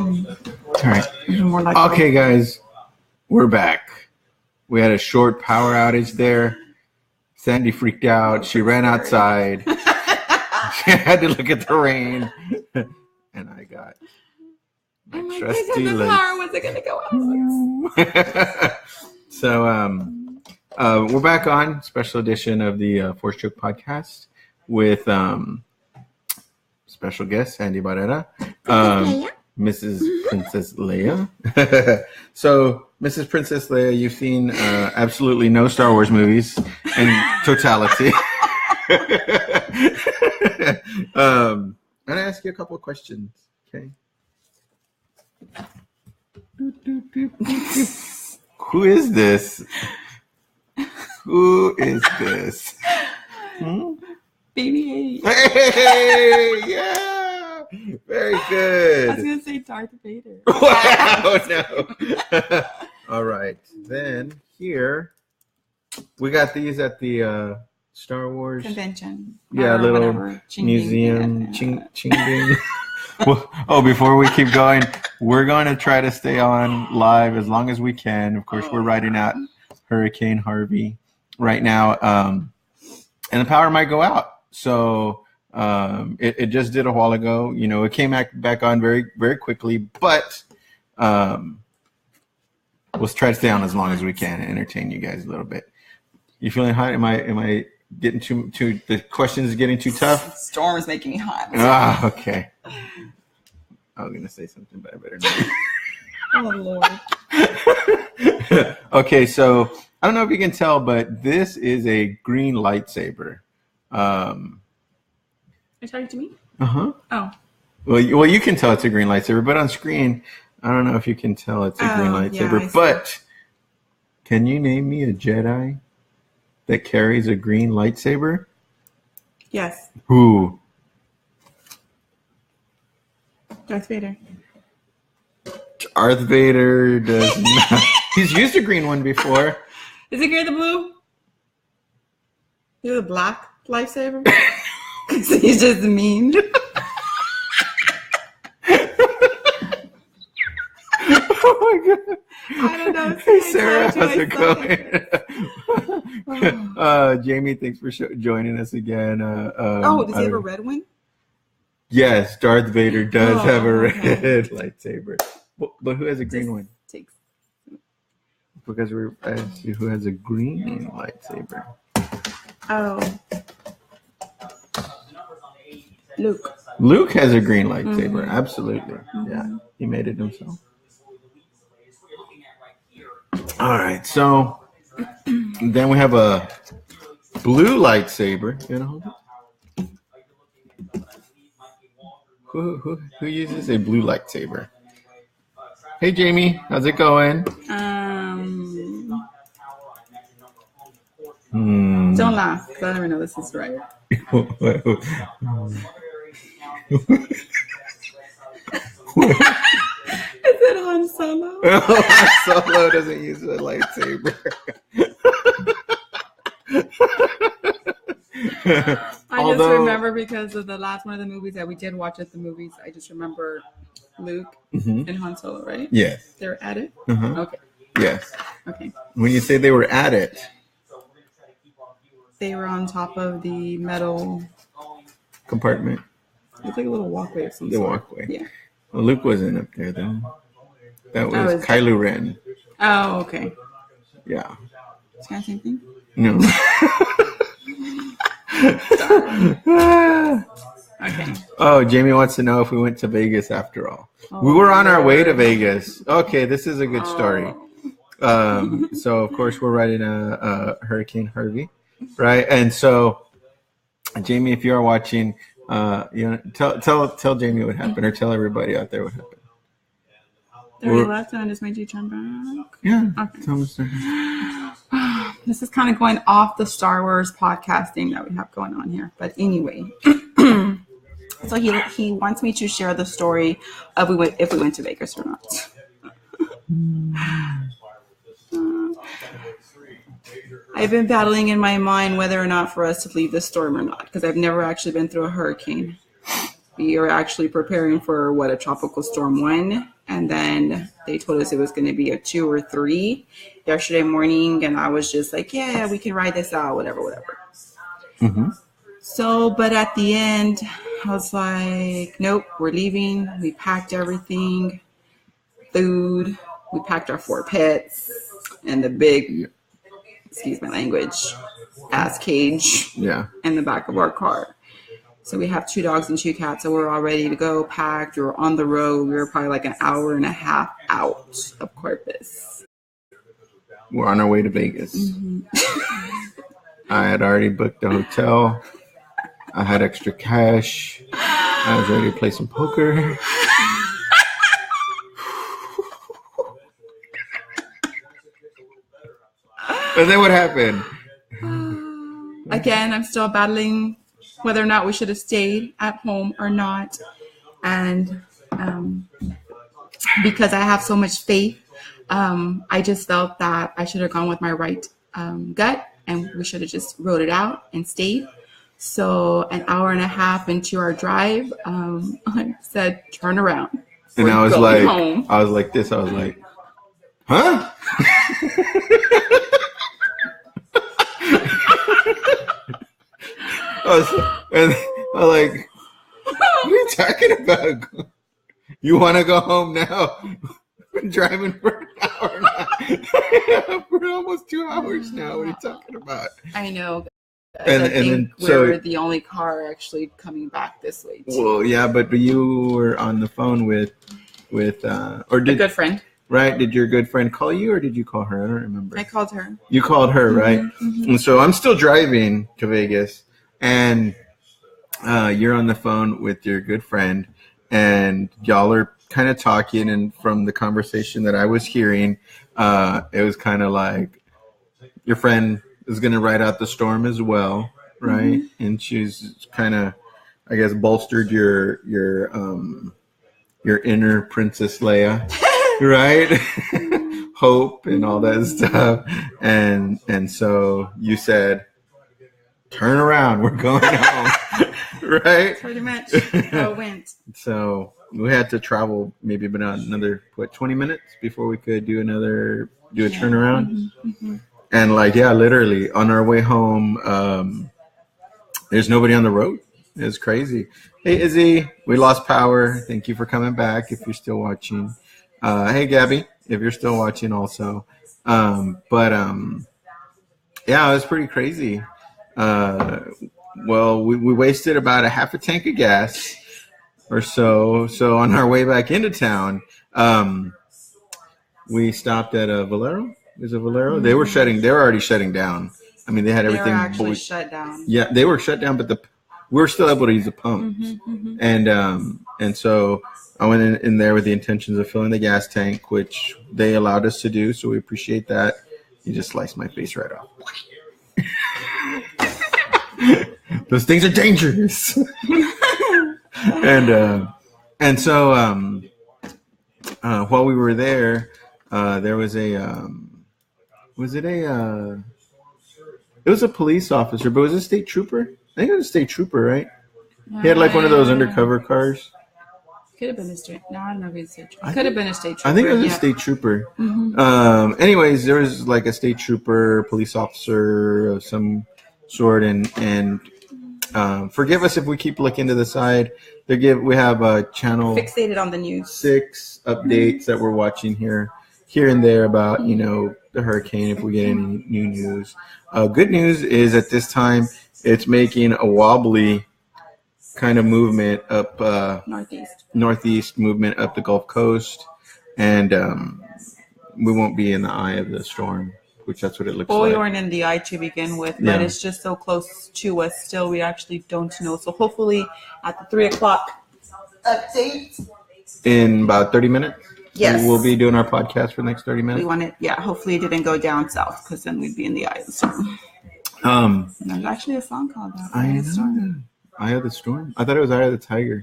All right. More like okay, guys, we're back. We had a short power outage there. Sandy freaked out. She ran outside. She had to look at the rain. And I got my trusty the power wasn't going to go out. So we're back on special edition of the Force Choke podcast with special guest Sandy Barrera, Mrs. Princess Leia. So, Mrs. Princess Leia, you've seen absolutely no Star Wars movies in totality. I'm going to ask you a couple of questions, okay? Who is this? Who is this? Baby. Hey, yeah. Very good. I was going to say Darth Vader. Wow, no. All right. Then here, we got these at the Star Wars convention. Yeah, little museum. Ching Bing. Well, before we keep going, we're going to try to stay on live as long as we can. Of course, we're riding out Hurricane Harvey right now, and the power might go out. So it just did a while ago. You know, it came back on very, very quickly, but we'll try to stay on as long as we can and entertain you guys a little bit. You feeling hot? Am I getting too the questions getting too tough? Storm is making me hot. Ah, okay. I was gonna say something, but I better not. Oh Lord. Okay, so I don't know if you can tell, but this is a green lightsaber. Are you talking to me? Uh-huh. Oh. Well, you can tell it's a green lightsaber, but on screen, I don't know if you can tell it's a green lightsaber. Yeah, but can you name me a Jedi that carries a green lightsaber? Yes. Who? Darth Vader. Darth Vader does not. He's used a green one before. Is it green or the blue? Is it the black lightsaber? He's just mean. Oh my god. I don't know. Hey Sarah, how's it going? Jamie, thanks for joining us again. Does he have a red one? Yes, Darth Vader does have a red lightsaber. But who has a green one? Because we're asking you who has a green lightsaber. Oh. Luke. Luke has a green lightsaber, absolutely. Mm-hmm. Yeah, he made it himself. All right, so then we have a blue lightsaber. You know, who uses a blue lightsaber? Hey Jamie, how's it going? Don't laugh, because I don't even know this is right. Is it Han Solo? Han Solo doesn't use a lightsaber. I just remember because of the last one of the movies that we did watch at the movies. I just remember Luke and Han Solo, right? Yes. They were at it? Uh-huh. Okay. Yes. Okay. When you say they were at it, they were on top of the metal compartment. It's like a little walkway or something. The walkway. Yeah. Well, Luke wasn't up there though. That was Kylo Ren. Oh, okay. Yeah. It's kind of the same thing? No. Okay. Oh, Jamie wants to know if we went to Vegas after all. We were on our way to Vegas. Okay, this is a good story. So of course we're riding a Hurricane Harvey, right? And so, Jamie, if you are watching, tell Jamie what happened, or tell everybody out there what happened. We left and I just made you turn back. Yeah. Okay. Tell us. This is kind of going off the Star Wars podcasting that we have going on here, but anyway. So he wants me to share the story of if we went to Vegas or not. I've been battling in my mind whether or not for us to leave the storm or not, because I've never actually been through a hurricane. We are actually preparing for a tropical storm 1, And then they told us it was going to be a 2 or 3 yesterday morning. And I was just like, yeah, we can ride this out, whatever. Mm-hmm. So, but at the end, I was like, nope, we're leaving. We packed everything, food. We packed our 4 pets and the big, excuse my language, ass cage in the back of our car. So we have 2 dogs and 2 cats. So we're all ready to go, packed. We were on the road. We were probably like an hour and a half out of Corpus. We're on our way to Vegas. Mm-hmm. I had already booked the hotel. I had extra cash. I was ready to play some poker. And then what happened? Again, I'm still battling whether or not we should have stayed at home or not. And because I have so much faith, I just felt that I should have gone with my right gut, and we should have just rode it out and stayed. So an hour and a half into our drive, I said, turn around. And I was like, home. I was like this. I was like, huh? I was like, what are you talking about? You want to go home now? We've been driving for an hour now. For almost 2 hours now. What are you talking about? I know. And then we're the only car actually coming back this way too. Well, yeah, but you were on the phone with a good friend. Right? Did your good friend call you, or did you call her? I don't remember. I called her. You called her, right? Mm-hmm. And so I'm still driving to Vegas, and you're on the phone with your good friend, and y'all are kind of talking. And from the conversation that I was hearing, it was kind of like your friend is going to ride out the storm as well, right? Mm-hmm. And she's kind of, I guess, bolstered your inner Princess Leia, right? Hope and all that stuff. And so you said, turn around, we're going home, right? Pretty much how it went. So we had to travel maybe about another 20 minutes before we could do a turnaround. Mm-hmm, mm-hmm. And literally on our way home, there's nobody on the road. It's crazy. Hey, Izzy, we lost power. Thank you for coming back if you're still watching. Hey, Gabby, if you're still watching also. Yeah, it was pretty crazy. Well, we wasted about a half a tank of gas or so. So on our way back into town, we stopped at a Valero. Is it Valero? Mm-hmm. They were already shutting down. I mean, they had everything. They were actually shut down. Yeah, they were shut down, but we were still able to use the pumps. Mm-hmm, mm-hmm. And so I went in there with the intentions of filling the gas tank, which they allowed us to do. So we appreciate that. You just sliced my face right off. Those things are dangerous. And so while we were there, there was it was a police officer, but was it a state trooper? I think it was a state trooper, right? He had one of those undercover cars. Could have been a state. No, I don't know if he's a state trooper. Could have been a state trooper. I think it was a state trooper. Mm-hmm. Anyways, there was a state trooper, police officer of some sort, and forgive us if we keep looking to the side. We have a channel fixated on the news 6 updates that we're watching here and there about the hurricane if we get any new news. Good news is at this time it's making a wobbly kind of movement up northeast movement up the Gulf Coast, and we won't be in the eye of the storm, which that's what it looks like. We weren't in the eye to begin with, but it's just so close to us still. We actually don't know. So hopefully at the 3:00 update in about 30 minutes. Yes. We'll be doing our podcast for the next 30 minutes. We want it, hopefully it didn't go down south, because then we'd be in the eye of the storm. There's actually a song called that. Eye of the Storm. Eye of the Storm? I thought it was Eye of the Tiger.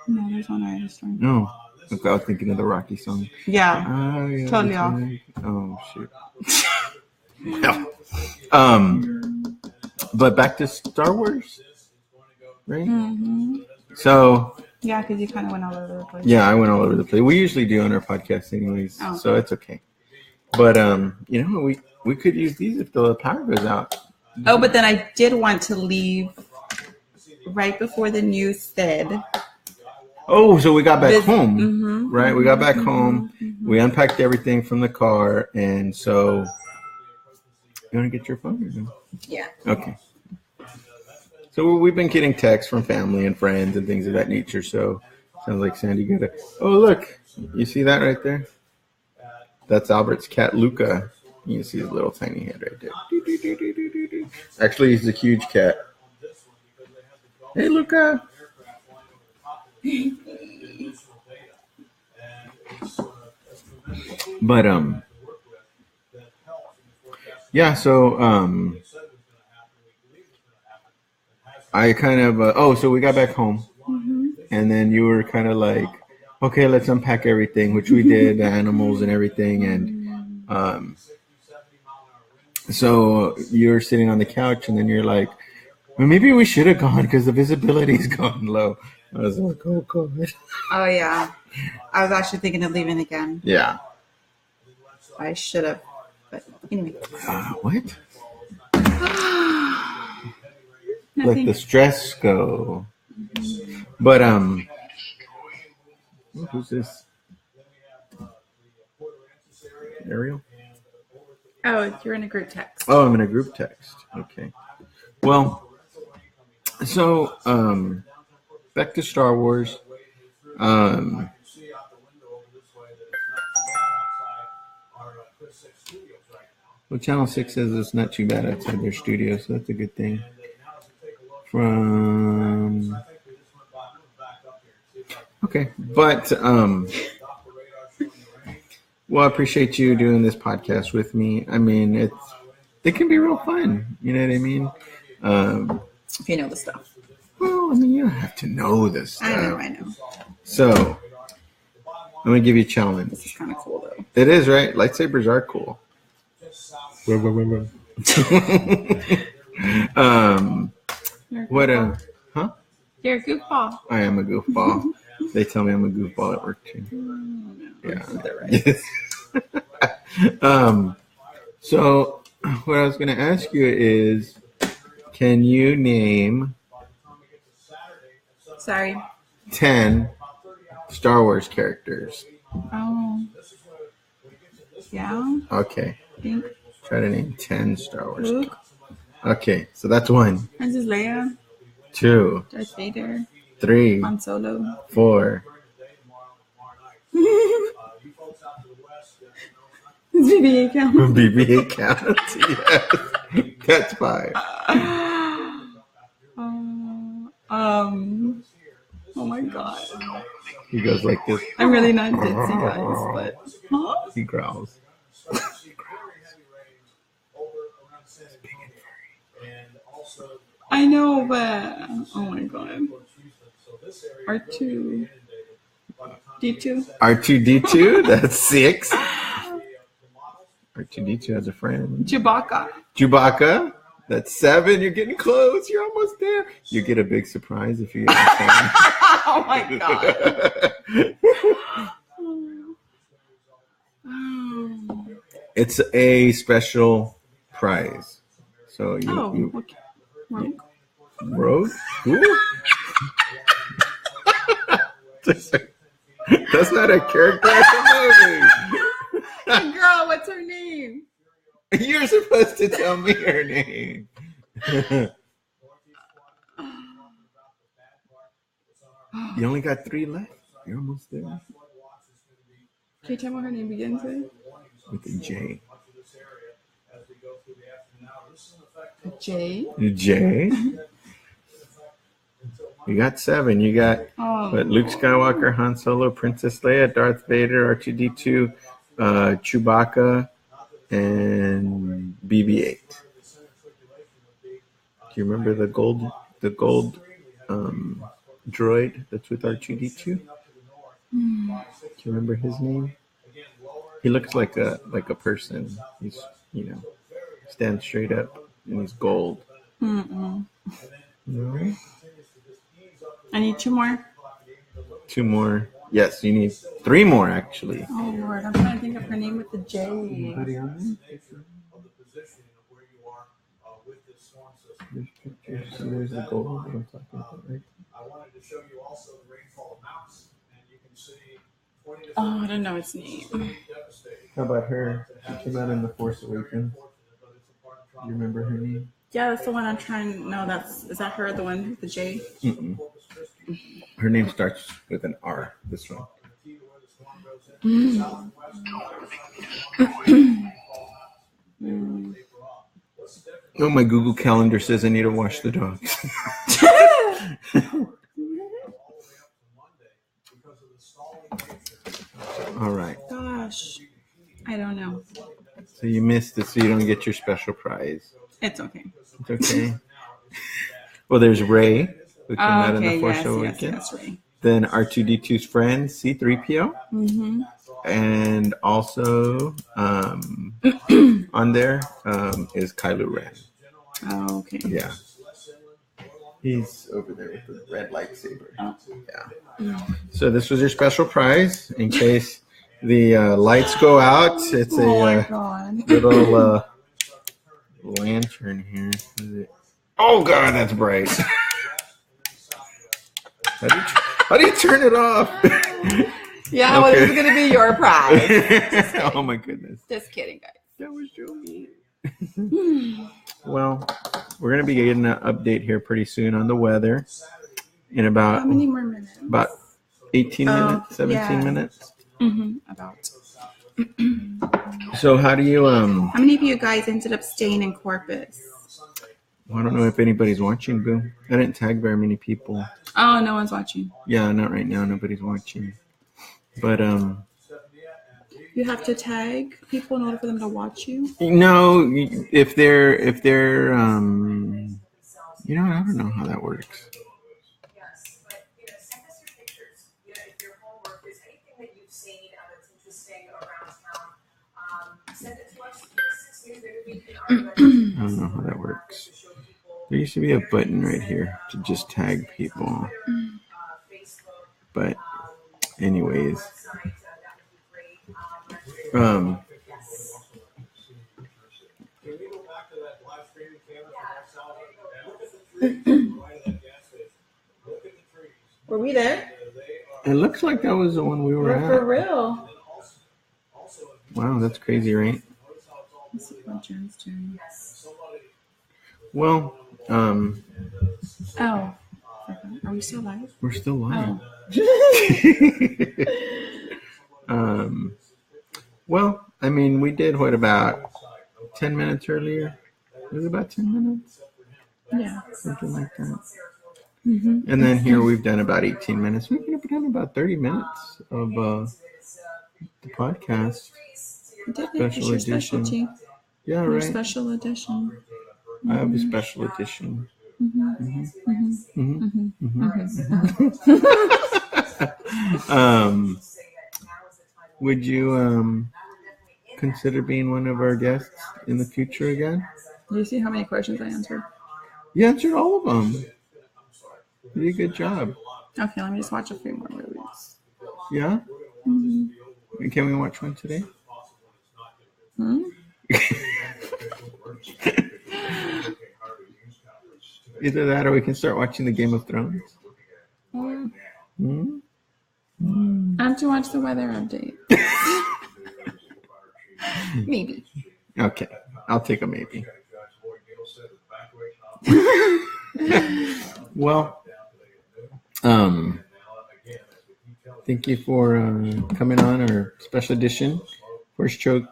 No, there's one Eye of the Storm. No. Okay, I was thinking of the Rocky song. Yeah. Totally off. Oh, shit. Yeah. But back to Star Wars, right? Mm-hmm. So Yeah, because you kind of went all over the place. Yeah, I went all over the place. We usually do on our podcast anyways, so it's okay. But we could use these if the power goes out. Oh, but then I did want to leave right before the news said. Oh, so we got back home, right? We got back home. We unpacked everything from the car, and so you want to get your phone or no? Yeah. Okay. So we've been getting texts from family and friends and things of that nature. So sounds like Sandy got a. Oh, look! You see that right there? That's Albert's cat, Luca. You can see his little tiny head right there. Actually, he's a huge cat. Hey, Luca. But yeah. So I kind of so we got back home, and then you were kind of like, okay, let's unpack everything, which we did, the animals and everything, and so you're sitting on the couch, and then you're like, well, maybe we should have gone because the visibility's gone low. I was like, oh god. Oh yeah, I was actually thinking of leaving again. Yeah. I should have, but anyway. What? Let the stress go. But who's this? Ariel? Oh, you're in a group text. Oh, I'm in a group text. Okay. Well, so back to Star Wars. Well, Channel 6 says it's not too bad outside their studio, so that's a good thing. Okay, but well, I appreciate you doing this podcast with me. I mean, it can be real fun. You know what I mean? If you know the stuff. Well, I mean, you don't have to know this stuff. I know. So, I'm going to give you a challenge. This is kind of cool, though. It is, right? Lightsabers are cool. What huh? You're a goofball. I am a goofball. They tell me I'm a goofball at work too. Yeah. Right. So what I was going to ask you is, can you name 10 Star Wars characters? Oh. Yeah. Okay. Try to name 10 Star Wars. Luke. Okay, so that's 1. Princess Leia. 2. Darth Vader. 3. Han Solo. 4. BB-8 count. BB-8 count. Yes. That's 5. Oh my god. He goes like this. I'm really not ditzy, guys, but he growls. I know, but oh my god. R2. D2. R2D2, that's 6. R2D2 has a friend. Chewbacca, that's 7. You're getting close. You're almost there. You get a big surprise if you get a friend. Oh my god. It's a special prize. So okay. Rogue? Who? That's not a character in the movie. Girl, what's her name? You're supposed to tell me her name. You only got 3 left. You're almost there. Can you tell me what her name begins with? With a J. J? J? You got 7. You got Luke Skywalker, Han Solo, Princess Leia, Darth Vader, R2D2, Chewbacca, and BB-8. Do you remember the gold droid that's with R2D2? Do you remember his name? He looks like a person. He's stands straight up and he's gold. Mm-mm. No? I need 2 more. 2 more. Yes, you need 3 more actually. Oh Lord, I'm trying to think of her name with the J. Anybody on there? There's pictures. So there's the gold that I'm talking about, right? Oh, I don't know its name. How about her? She came out in The Force Awakens. You remember her name? Yeah, that's the one I'm trying. No, is that her? The one with the J? Mm-mm. Her name starts with an R. This one. Oh, my Google Calendar says I need to wash the dogs. All right. Gosh, I don't know. So you missed it, so you don't get your special prize. It's okay. It's okay. Well, there's Ray, who came out in The Force yes, Awakens. yes, Ray. Then R2D2's friend, C-3PO. Mm-hmm. And also on there is Kylo Ren. Oh, okay. Yeah. He's over there with the red lightsaber. Oh. Yeah. So this was your special prize in case the lights go out. It's a little lantern here. Oh God, that's bright. How do you turn it off? Yeah, well, this is going to be your prize. Oh my goodness. Just kidding, guys. That was joking. Well, we're going to be getting an update here pretty soon on the weather in about how many more minutes? About 18 minutes, 17 minutes. Mm-hmm, about. So how do you How many of you guys ended up staying in Corpus? Well, I don't know if anybody's watching, Boo. I didn't tag very many people. Oh, no one's watching. Yeah, not right now. Nobody's watching. But you have to tag people in order for them to watch you? No, if they're I don't know how that works. I don't know how that works. There used to be a button right here to just tag people. But anyways. Were we there? It looks like that was the one we were at. For real. Wow, that's crazy, right? Let's see what Jen's doing. Well, oh. Are we still live? We're still live. Oh. Well, I mean, we did what, about 10 minutes earlier? Was it about 10 minutes? Yeah. Something like that. Mm-hmm. And then here we've done about 18 minutes. We've done about 30 minutes of the podcast. Special edition. Specialty. Yeah, Your right. Special edition. Mm-hmm. I have a special edition. Mm-hmm. Mm-hmm. Mm-hmm. Mm-hmm. Would you consider being one of our guests in the future again? Do you see how many questions I answered? You answered all of them. You did a good job. Okay, let me just watch a few more movies. Yeah? Mm-hmm. Can we watch one today? Hmm? Either that or we can start watching the Game of Thrones. I have to watch the weather update. Maybe. Okay. I'll take a maybe. Well, thank you for coming on our special edition First Choke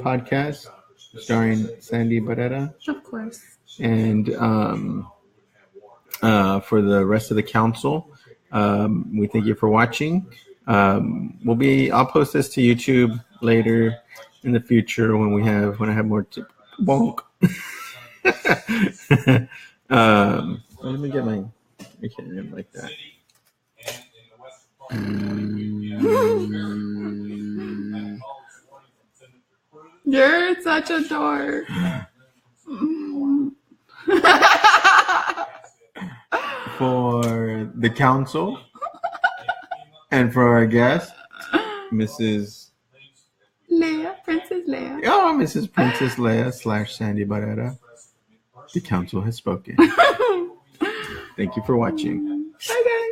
podcast starring Sandy Barrera. Of course. And for the rest of the council, we thank you for watching. I'll post this to YouTube later in the future when I have more bonk. Let me get mine. I can't remember like that. You're such a dork. For the council, And for our guest, Mrs. Leia, Princess Leia. Oh, Mrs. Princess Leia / Sandy Barrera. The council has spoken. Thank you for watching. Bye, guys.